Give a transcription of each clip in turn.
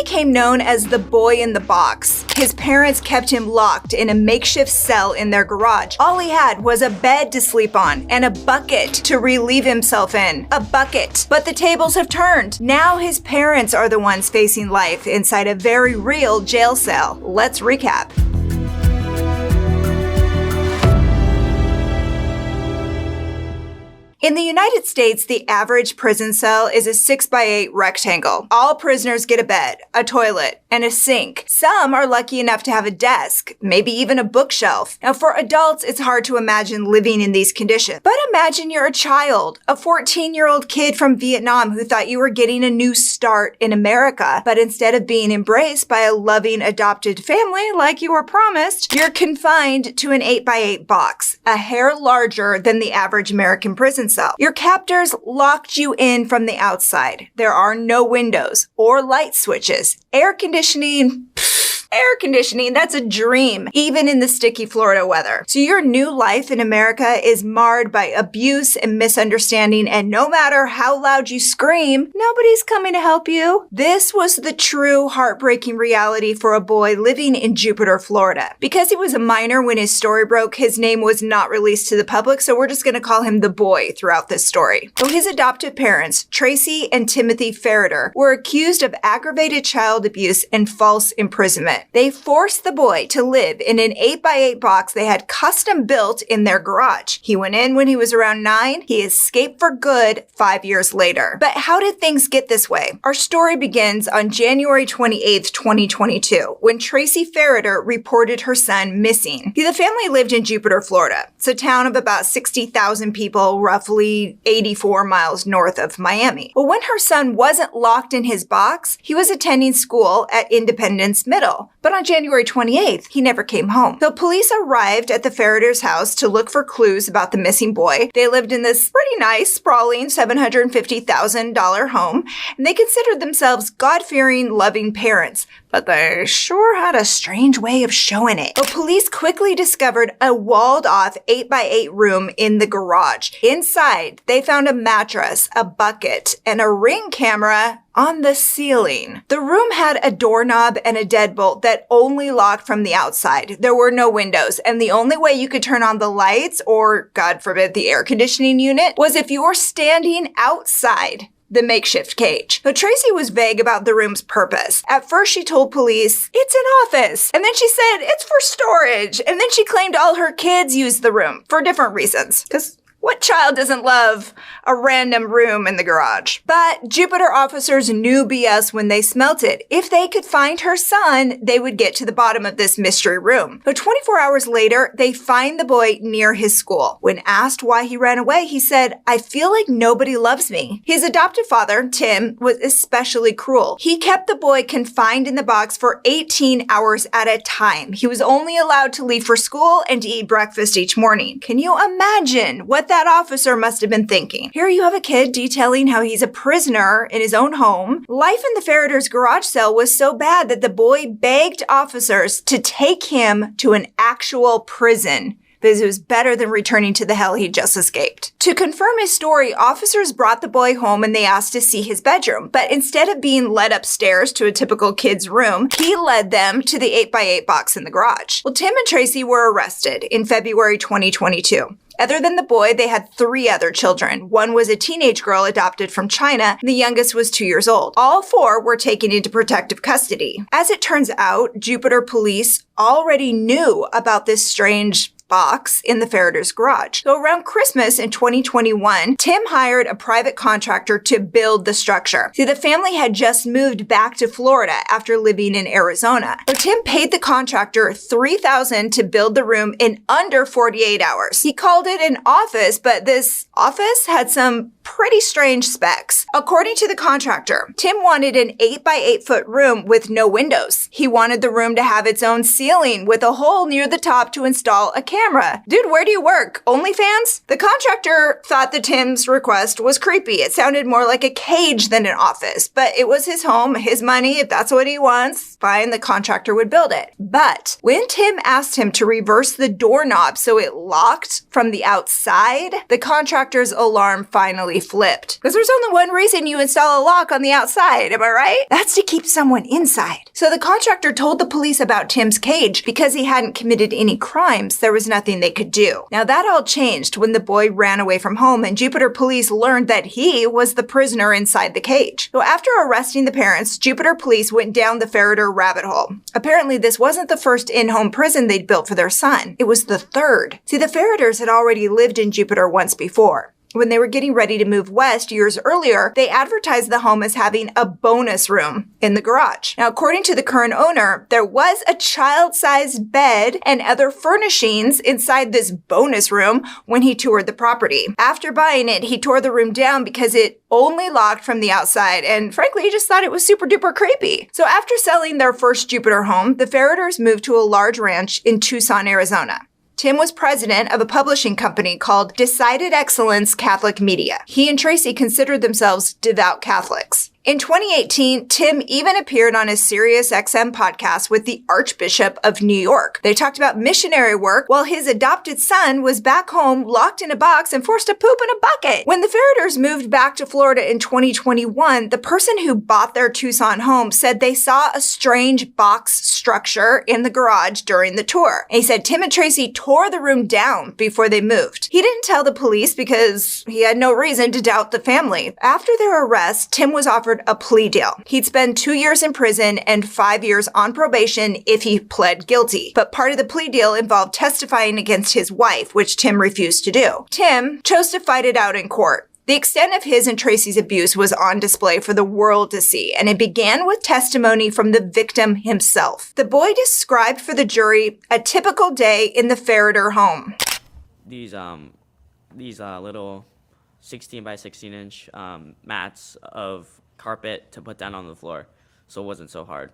became known as the boy in the box. His parents kept him locked in a makeshift cell in their garage. All he had was a bed to sleep on and a bucket to relieve himself in. A bucket. But the tables have turned. Now his parents are the ones facing life inside a very real jail cell. Let's recap. In the United States, the average prison cell is a 6x8 rectangle. All prisoners get a bed, a toilet, and a sink. Some are lucky enough to have a desk, maybe even a bookshelf. Now, for adults, it's hard to imagine living in these conditions. But imagine you're a child, a 14-year-old kid from Vietnam who thought you were getting a new start in America. But instead of being embraced by a loving adopted family like you were promised, you're confined to an 8x8 box, a hair larger than the average American prison cell. Your captors locked you in from the outside. There are no windows or light switches. Air conditioning, that's a dream, even in the sticky Florida weather. So your new life in America is marred by abuse and misunderstanding, and no matter how loud you scream, nobody's coming to help you. This was the true heartbreaking reality for a boy living in Jupiter, Florida. Because he was a minor when his story broke, his name was not released to the public, so we're just going to call him the boy throughout this story. So his adoptive parents, Tracy and Timothy Ferriter, were accused of aggravated child abuse and false imprisonment. They forced the boy to live in an 8x8 box they had custom built in their garage. He went in when he was around 9. He escaped for good 5 years later. But how did things get this way? Our story begins on January 28th, 2022, when Tracy Ferriter reported her son missing. The family lived in Jupiter, Florida. It's a town of about 60,000 people, roughly 84 miles north of Miami. Well, when her son wasn't locked in his box, he was attending school at Independence Middle. But on January 28th, he never came home. So police arrived at the Ferriter's house to look for clues about the missing boy. They lived in this pretty nice, sprawling $750,000 home, and they considered themselves God-fearing, loving parents. But they sure had a strange way of showing it. But police quickly discovered a walled-off 8x8 room in the garage. Inside, they found a mattress, a bucket, and a Ring camera on the ceiling. The room had a doorknob and a deadbolt that only locked from the outside. There were no windows, and the only way you could turn on the lights, or God forbid, the air conditioning unit, was if you were standing outside the makeshift cage. But Tracy was vague about the room's purpose. At first, she told police, it's an office. And then she said, it's for storage. And then she claimed all her kids used the room for different reasons. Because what child doesn't love a random room in the garage? But Jupiter officers knew BS when they smelt it. If they could find her son, they would get to the bottom of this mystery room. But 24 hours later, they find the boy near his school. When asked why he ran away, he said, I feel like nobody loves me. His adoptive father, Tim, was especially cruel. He kept the boy confined in the box for 18 hours at a time. He was only allowed to leave for school and to eat breakfast each morning. Can you imagine what that officer must have been thinking? Here you have a kid detailing how he's a prisoner in his own home. Life in the Ferriter's garage cell was so bad that the boy begged officers to take him to an actual prison because it was better than returning to the hell he just escaped. To confirm his story, officers brought the boy home and they asked to see his bedroom. But instead of being led upstairs to a typical kid's room, he led them to the 8x8 box in the garage. Well, Tim and Tracy were arrested in February 2022. Other than the boy, they had 3 other children. One was a teenage girl adopted from China, and the youngest was 2 years old. All 4 were taken into protective custody. As it turns out, Jupiter police already knew about this strange box in the Ferriter's garage. So around Christmas in 2021, Tim hired a private contractor to build the structure. See, the family had just moved back to Florida after living in Arizona. So Tim paid the contractor $3,000 to build the room in under 48 hours. He called it an office, but this office had some pretty strange specs. According to the contractor, Tim wanted an 8x8 foot room with no windows. He wanted the room to have its own ceiling with a hole near the top to install a camera. Dude, where do you work? OnlyFans? The contractor thought that Tim's request was creepy. It sounded more like a cage than an office, but it was his home, his money. If that's what he wants, fine, the contractor would build it. But when Tim asked him to reverse the doorknob so it locked from the outside, the contractor's alarm finally completely flipped. Because there's only one reason you install a lock on the outside, am I right? That's to keep someone inside. So the contractor told the police about Tim's cage. Because he hadn't committed any crimes, there was nothing they could do. Now that all changed when the boy ran away from home and Jupiter police learned that he was the prisoner inside the cage. So after arresting the parents, Jupiter police went down the Ferriter rabbit hole. Apparently this wasn't the first in-home prison they'd built for their son. It was the third. See, the Ferriters had already lived in Jupiter once before. When they were getting ready to move west years earlier, they advertised the home as having a bonus room in the garage. Now, according to the current owner, there was a child-sized bed and other furnishings inside this bonus room when he toured the property. After buying it, he tore the room down because it only locked from the outside, and frankly, he just thought it was super duper creepy. So after selling their first Jupiter home, the Ferriters moved to a large ranch in Tucson, Arizona. Tim was president of a publishing company called Decided Excellence Catholic Media. He and Tracy considered themselves devout Catholics. In 2018, Tim even appeared on a Sirius XM podcast with the Archbishop of New York. They talked about missionary work while his adopted son was back home locked in a box and forced to poop in a bucket. When the Ferriters moved back to Florida in 2021, the person who bought their Tucson home said they saw a strange box structure in the garage during the tour. And he said Tim and Tracy tore the room down before they moved. He didn't tell the police because he had no reason to doubt the family. After their arrest, Tim was offered a plea deal. He'd spend 2 years in prison and 5 years on probation if he pled guilty. But part of the plea deal involved testifying against his wife, which Tim refused to do. Tim chose to fight it out in court. The extent of his and Tracy's abuse was on display for the world to see, and it began with testimony from the victim himself. The boy described for the jury a typical day in the Ferriter home. These little 16 by 16 inch mats of carpet to put down on the floor, so it wasn't so hard.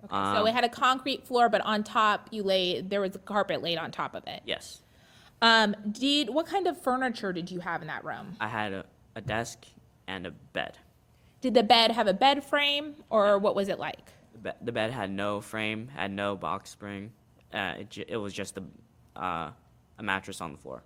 Okay, so it had a concrete floor, but on top there was a carpet laid on top of it. Yes. What kind of furniture did you have in that room? I had a desk and a bed. Did the bed have a bed frame, or what was it like? The bed had no frame, had no box spring. It was just a mattress on the floor.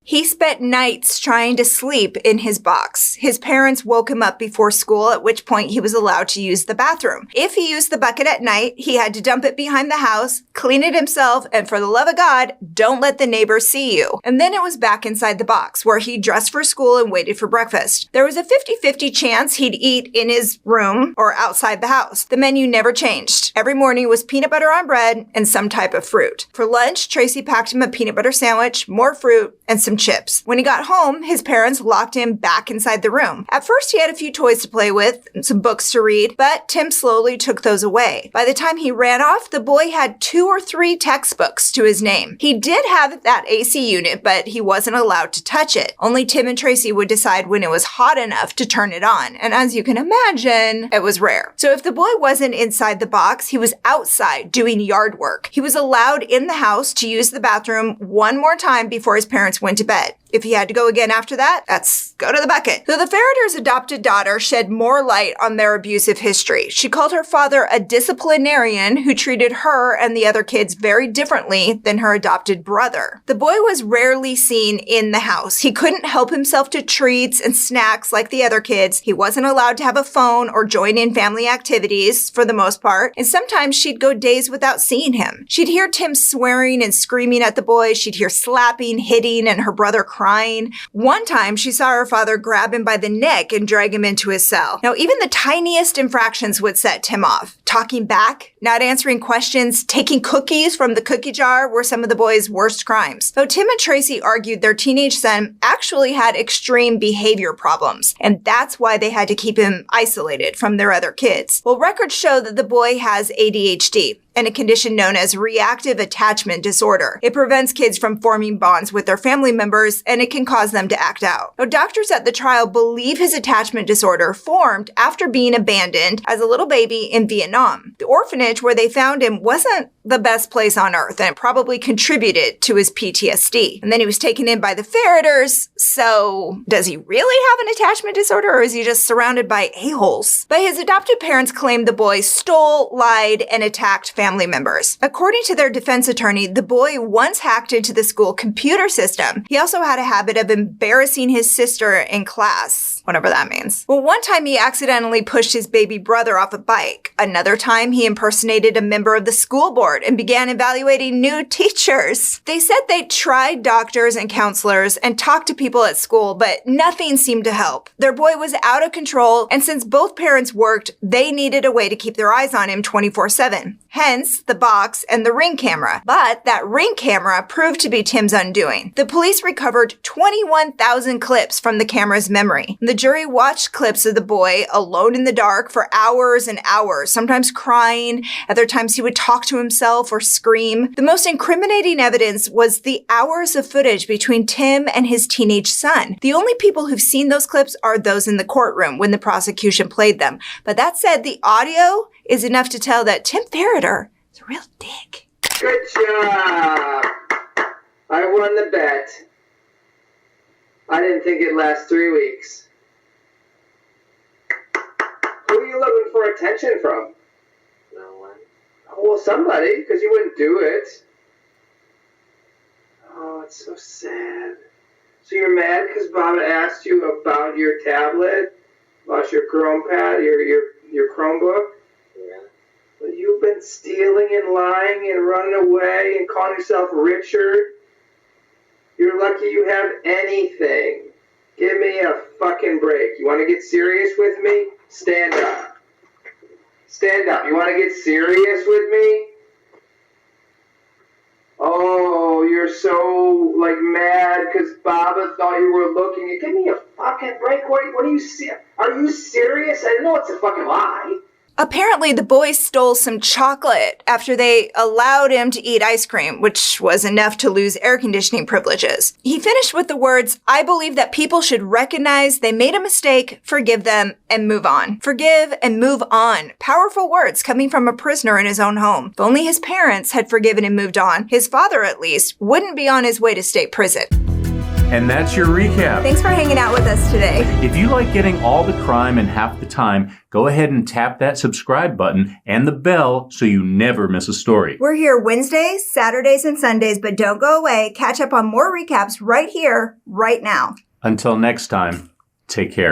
He spent nights trying to sleep in his box. His parents woke him up before school, at which point he was allowed to use the bathroom. If he used the bucket at night, he had to dump it behind the house, clean it himself, and for the love of God, don't let the neighbors see you. And then it was back inside the box, where he dressed for school and waited for breakfast. There was a 50-50 chance he'd eat in his room or outside the house. The menu never changed. Every morning was peanut butter on bread and some type of fruit. For lunch, Tracy packed him a peanut butter sandwich, more fruit, and some chips. When he got home, his parents locked him back inside the room. At first, he had a few toys to play with and some books to read, but Tim slowly took those away. By the time he ran off, the boy had 2 or 3 textbooks to his name. He did have that AC unit, but he wasn't allowed to touch it. Only Tim and Tracy would decide when it was hot enough to turn it on. And as you can imagine, it was rare. So if the boy wasn't inside the box, he was outside doing yard work. He was allowed in the house to use the bathroom one more time before his parents went to bed. If he had to go again after that, that's go to the bucket. So the Ferriters' adopted daughter shed more light on their abusive history. She called her father a disciplinarian who treated her and the other kids very differently than her adopted brother. The boy was rarely seen in the house. He couldn't help himself to treats and snacks like the other kids. He wasn't allowed to have a phone or join in family activities for the most part. And sometimes she'd go days without seeing him. She'd hear Tim swearing and screaming at the boy. She'd hear slapping, hitting, and her brother crying. One time, she saw her father grab him by the neck and drag him into his cell. Now, even the tiniest infractions would set Tim off. Talking back, not answering questions, taking cookies from the cookie jar were some of the boys' worst crimes. So Tim and Tracy argued their teenage son actually had extreme behavior problems, and that's why they had to keep him isolated from their other kids. Well, records show that the boy has ADHD, and a condition known as reactive attachment disorder. It prevents kids from forming bonds with their family members, and it can cause them to act out. Now, doctors at the trial believe his attachment disorder formed after being abandoned as a little baby in Vietnam. The orphanage where they found him wasn't the best place on earth, and it probably contributed to his PTSD. And then he was taken in by the Ferriters, so does he really have an attachment disorder, or is he just surrounded by a-holes? But his adopted parents claimed the boy stole, lied, and attacked family members. According to their defense attorney, the boy once hacked into the school computer system. He also had a habit of embarrassing his sister in class, whatever that means. Well, one time he accidentally pushed his baby brother off a bike. Another time he impersonated a member of the school board and began evaluating new teachers. They said they tried doctors and counselors and talked to people at school, but nothing seemed to help. Their boy was out of control, and since both parents worked, they needed a way to keep their eyes on him 24/7. Hence, the box and the Ring camera. But that Ring camera proved to be Tim's undoing. The police recovered 21,000 clips from the camera's memory. The jury watched clips of the boy alone in the dark for hours and hours, sometimes crying, other times he would talk to himself or scream. The most incriminating evidence was the hours of footage between Tim and his teenage son. The only people who've seen those clips are those in the courtroom when the prosecution played them. But that said, the audio is enough to tell that Tim Ferriter is a real dick. Good job! I won the bet. I didn't think it'd last 3 weeks. Who are you looking for attention from? No one. Oh, well, somebody, because you wouldn't do it. Oh, it's so sad. So you're mad because Baba asked you about your tablet, about your Chrome pad, your Chromebook? Yeah. Well, you've been stealing and lying and running away and calling yourself Richard. You're lucky you have anything. Give me a fucking break. You want to get serious with me? Stand up. Stand up. You want to get serious with me? Oh, you're so, mad because Baba thought you were looking. Give me a fucking break. What are you Are you serious? I know it's a fucking lie. Apparently, the boy stole some chocolate after they allowed him to eat ice cream, which was enough to lose air conditioning privileges. He finished with the words, "I believe that people should recognize they made a mistake, forgive them, and move on." Forgive and move on. Powerful words coming from a prisoner in his own home. If only his parents had forgiven and moved on, his father, at least, wouldn't be on his way to state prison. And that's your recap. Thanks for hanging out with us today. If you like getting all the crime in half the time, go ahead and tap that subscribe button and the bell so you never miss a story. We're here Wednesdays, Saturdays, and Sundays, but don't go away. Catch up on more recaps right here, right now. Until next time, take care.